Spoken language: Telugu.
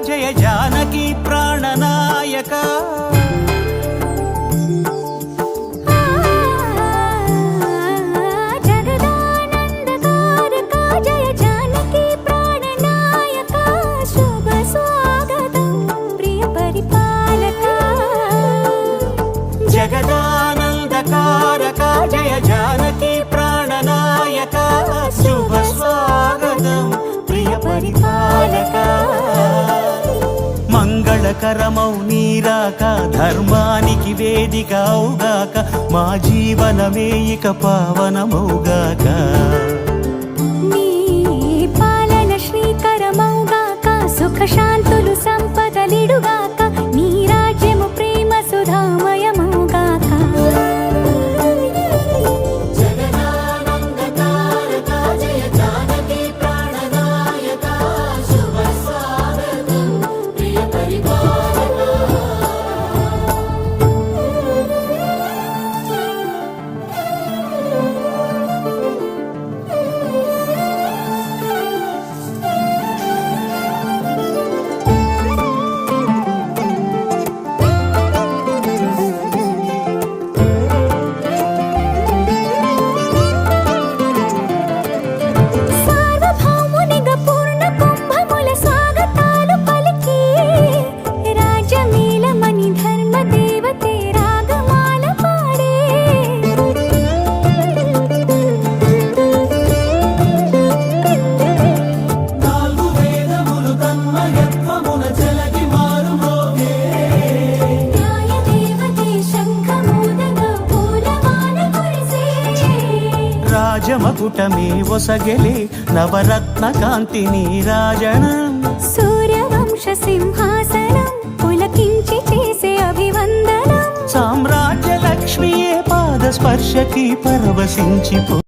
జయ జానకి ప్రాణనాయక జగదానందకారక జయ జానకి ప్రాణనాయక శుభ స్వాగతం ప్రియ పరిపాలక జగదానందకారక జయ జానకి ప్రాణనాయక శుభ స్వాగతం ప్రియ పరిపాలక మంగళకరమౌ నీరాక ధర్మానికి వేదిక అవుగాక మా జీవనమే ఇక పావనమౌగాక నీ పాలన శ్రీకరమౌగాక సుఖ శాంతులు సంపదలిడుగాక నీ రాజ్యము ప్రేమ సుధామయమౌగాక రాజమకుటమే ఒసగెలే నవరత్న కాంతి నీరాజనం సూర్యవంశ సింహాసనం పులకించి చేసే అభివందనం సామ్రాజ్య లక్ష్మియే పాద స్పర్శకి పరవశించిపో